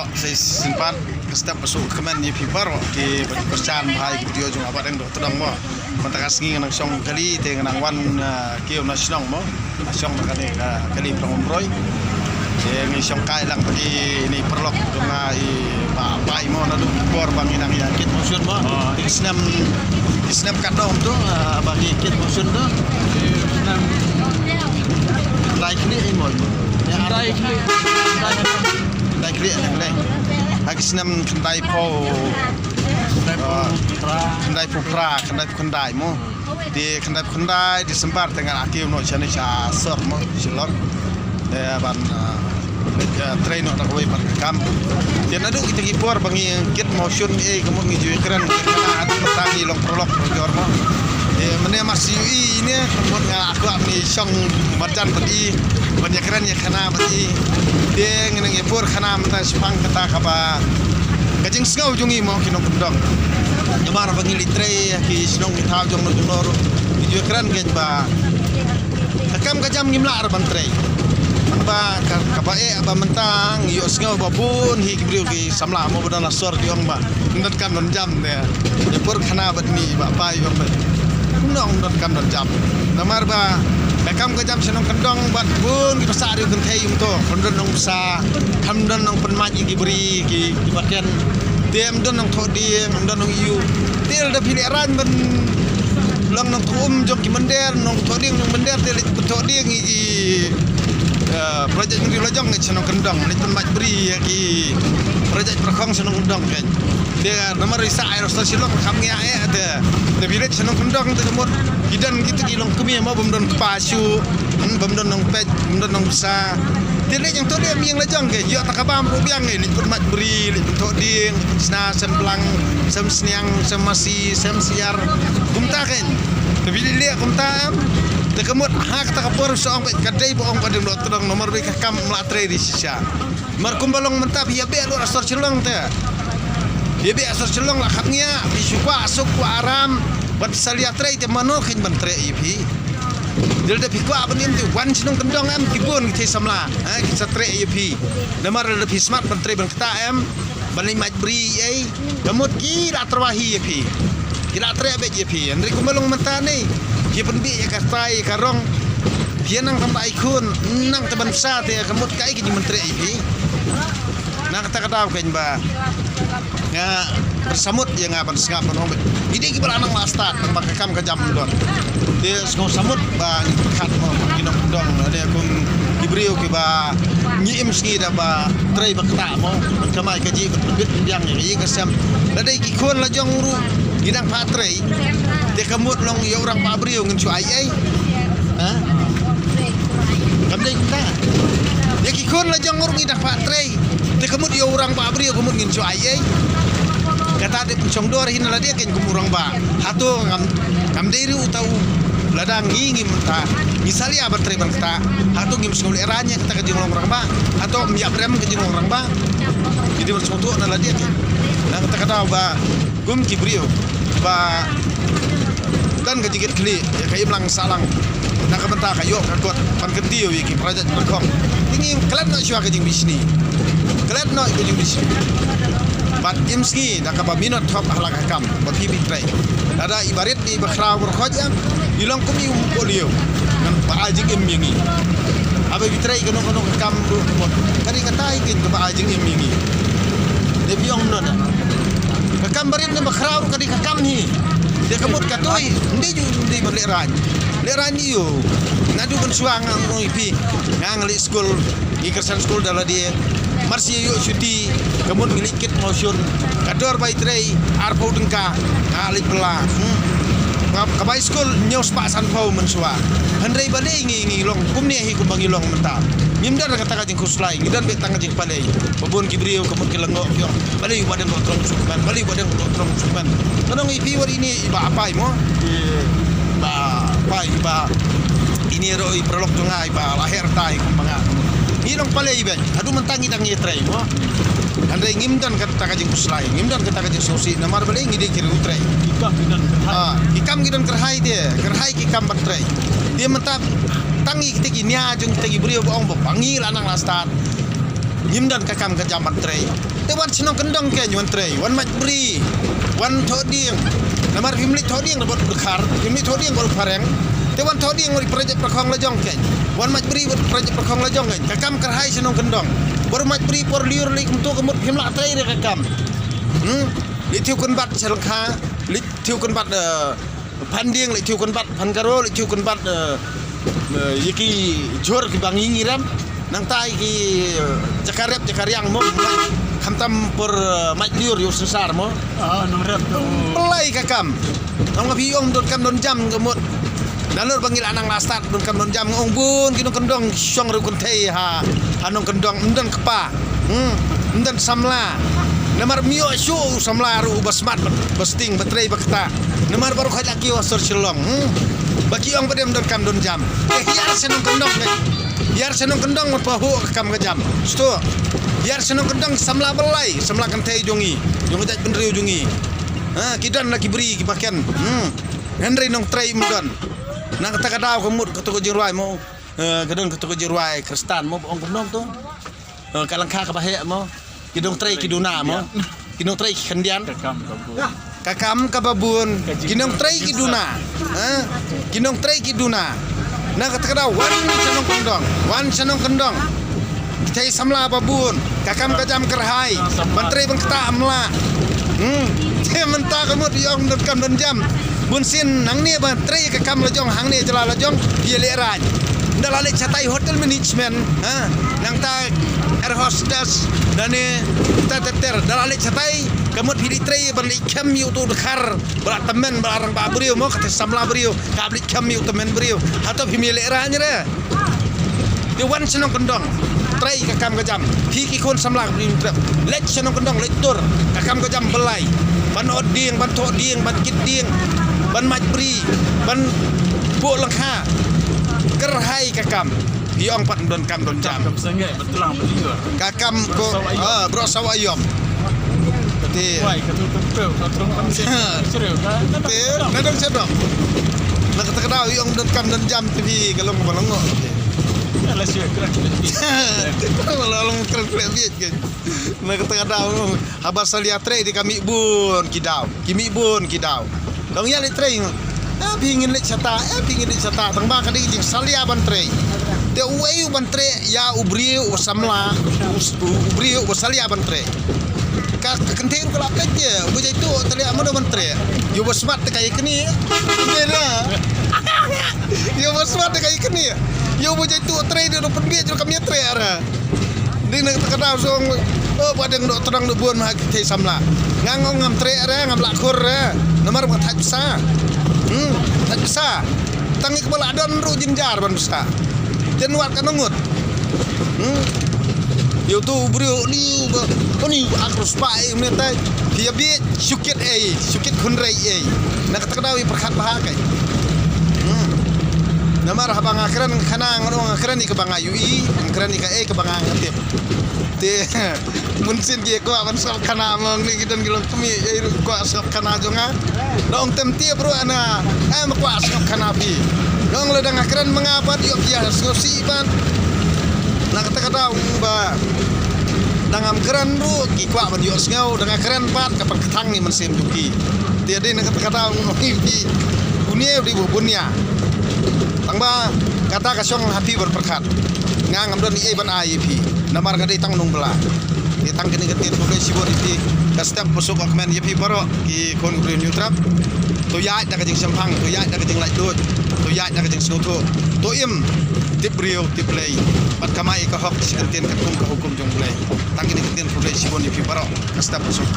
lo saya simpan setiap masuk kemen ni pibar di percaan bahai video jung apa yang dok tudang mo mentakas ngi nang song kali te nang wan kio nasional mo nasional kali pengomroy ngi song kai lang pagi ini perlok dengan pai mo na duk bor bang inang yakit musun mo isnam kadong tu bagi kit musun tu isnam likely imol likely Agis nam kendai po kendai pupra kendai kendai mo di kendai di sembar dengan akil no chane cha sor mo silor ban train no takoi par kam dia nadu kita gipor bangi kit motion kamu ngi keren ada petangi long prolog projor mo mene masih ini kemudian aku ni song marjan peti banyak keren ya kana peti dia ngeneng epur kana menta sepang kata kapa kajing sengau jungi mau kinong kendong demar bangi litre ki senong kita jong nor video keren gen ba takam kajam ngimla ar bantre ba kapa ba mentang yo sengau babun hi kibriu ki samla mo badana sor ki ong ba ndat kan non jam ne epur kana batni ba pai ong ba nong ndat kan non jam demar ba Bekam kejam senong kendong bat pun kita sari kentai to kendong nong sa hamdan nong penmat iki beri ki bagian dem don nong thodi don nong yu til da piliran ben lang nong jok ki mender nong thodi nong mender til thodi iki projek ngi lojong ngi senong kendong ni penmat beri ki projek perkong senong kendong kan dia nomor risa air silong kami ada the village senong kendong tu kemut hidan gitu kilong kami mau bemdon kepasu bemdon nong pet bemdon nong sa dia yang tu dia yang lejang ke yo takabam rubiang ni permat beri untuk ding sna semplang sem sniang sem masi sem siar kumta kan tapi dia kumta te kemut hak takapor soong kadai boong pada dok tudang nomor be kam melatre di sisa mar kumbalong mentap ya be lu asor cilong te dia be asor cilong lah haknya bisuka asuk ku aram bat salia trai te mano kin bantre ipi dil de pikwa banin tu wan sinong kendong am kibun ki samla ha ki satre ipi namar de pismat bantre ban kata am bani majbri ai gamut ki la terwahi ipi ki la tre be ipi andri kumalong mentane ki penbi ya kastai karong dia nang tambah ikun nang teban sa te gamut kai ki mentre ipi nak kata-kata kan ba nga bersamut ya ngapan sengap nong ini ki beranang lastat nang makam kejam don dia sengau samut ba kat mo kinong dong dia kun diberiu ki ba nyiim ski da ba trai ba kata mo kamai kaji bit yang ye kasam ladai ki kon la jong ru gidang patrai dia kemut long ya orang pa beriu ngen cu ai ha kamdai kita dia ki kon la jong ru gidang patrai dia kemut ya orang pa beriu kemut ngen cu ai kata de pencong dor hinala dia ken kumurang ba hatu ngam diri utau ladang ngingi menta misalnya berteri bangta hatu ngim sungul eranya kita kejing orang ba atau miap rem kejing orang ba jadi bersuatu nala dia nah kata kata ba gum kibrio ba dan kejigit kli ya kayak melang salang nak kebenta kayo kakot pan kentiu iki project berkong tinggi kelat nak syua kejing bisni kelat nak kejing bisni bat imski nak apa minot top halak hakam bagi bitrai ada ibarat ni bakhra berkhajam ilang kumi polio kan pa ajing immingi aba bitrai kano hakam do kari katai kin ba ajing immingi de biong non hakam barit ni bakhra kari hakam ni dia kemut katoi ndi ju ndi berleran leran yo ngadu ben suang ngong ipi ngang li school ikersan school dala dia marsi yo cuti kemun milikit motion kador bai trei arpau dengka ngali pela ngap kabai school nyos pak san pau mensua handai balai ngi long kumni hi ku bangi long menta nimdan kata kajing kuslai ngidan be tang kajing palai babon kibrio kemun kelengok yo balai wadan otrong sukan balai wadan otrong sukan kanong ipi war ini ba apa mo ba pai ba ini roi prolog tungai ba lahir tai kumanga ilong palay ben adu mentangi tang yetrai mo andai ngimdan kata kajing kuslai ngimdan kata kajing sosi namar balai ngide kiri utrai ikam gidan kerhai dia kerhai ikam batrai dia mentap tangi kita nya jung tegi brio boong pangi lanang lastat Nyimdan kakam ke jaman trei. Te wan senong kendong ke nyuan trei. Wan mat beri. Wan thoding. Namar himli thoding robot bekar. Himli thoding baru pareng. Te wan thoding ngori projek perkong lajong ke. Wan mat beri buat projek perkong lajong ke. Kakam kerhai senong kendong. Baru mat beri por liur lik untuk kemut himla trei de kakam. Li tiu kun bat selengka. Li tiu kun bat panding. Li tiu kun bat pankaro. Li tiu kun bat yiki jor ki bangi ngiram. Nang tai ki cakaryang mo kamtam per maj liur yo sesar mo nang rep tu pelai kakam nang ngapi ong don kam don jam kemut dalur bangil anang lastat don kam don jam ngong bun kinong kendong syong ru kun thei ha anong kendong mden kepa mden samla namar mio shu samla ru basmat besting betrei bakta namar baru khajak ki wasor silong baki ong pedem don kam don jam yar senong kendong Yar senong kendong pahu kam kejam. Sto. Yar senong kendong samla belai, samla kentai jongi. Jongi tak benriu jongi. Kidan lagi beri ki paken. Henry nong trai mudon. Nang kata kadau kemut ketuk jirwai mo. Kedon ketuk jirwai Kristan mo ong kendong tu. Kalangka ka bahaya mo. Kidong trai kiduna mo. Kidong trai kendian. Kakam kababun. Kidong trai kiduna. Kidong trai kiduna. Nah kata wan senong kendong cai samla babun kakam kajam kerhai menteri bengketa amla te menta kemut yong kam don jam bunsin nang ni menteri kakam lajong hang ni jela lajong dia leran ndalale catai hotel management nang ta air hostess dane ta teter dalale catai kemut hidi trei balik kam yu tu dekar berat temen barang ba beriu mo kata samla beriu ka balik kam yu temen beriu atau himile ranya re de wan senong kendong trei kakam kejam hiki kon samla beriu trep lek senong kendong lek tur kakam kejam belai ban oding ban thoding ban kiding ban majbri ban bu lengha kerhai kakam hiong pat don kam don jam sengai betulang beliur kakam ko bro sawayom wai ketutup ketung kan serius kan nadong sedok nak kata kadau yang don kam don jam TV kalau balongo ala sih kerak kalau kerak biet kan nak kata kadau habar salia tre di kami bun kidau kimi bun kidau dong ya le tre pingin le cata pingin le cata tang ba kadi jing salia ban tre de ueu ban tre ya ubriu samla ubriu salia ban tre kenting kelap aja bujai tu terlihat mana menteri yo basmat kai kini bela yo basmat kai kini yo bujai tu trai do pendia jo kami trai ara ding nak kenal song badeng do terang do buan mah tei samla ngangong ngam trai ara ngam lakur nomor mat hajsa hajsa tangi kepala adon ru jinjar ban besar jenwat kanungut yo tu brio ni ni akrus pai metai dia bi sukit kunrai nak terkadawi perkat bahakai namar habang akran kanang ngong akran ni ke bang ayui akran ni ke bang ngatip te munsin dia ko awan sab kana mong ni gidan gilong kami ko sab kana jonga dong tem tie bro ana ko sab kana bi dong ledang akran mengapa yo dia sosi ban nak kata ba dangam keren ru ki kwa ban yo sngau dengan keren pat kapan ketang ni mensim duki dia de nak kata bi dunia di bubunya tangba kata kasong hati berperkat ngangam don ban IEP namar gade tang nung bela di tang kini ketir ko si bor di ka step pusuk akmen IEP baro ki kon green nutrap to ya da kajing sempang to ya da kajing laj dut to ya da kajing snoto to im tip brio tip play pat kamai ka hok si kentin ka hukum jong play tang kini ketir ko si bor IEP baro ka step pusuk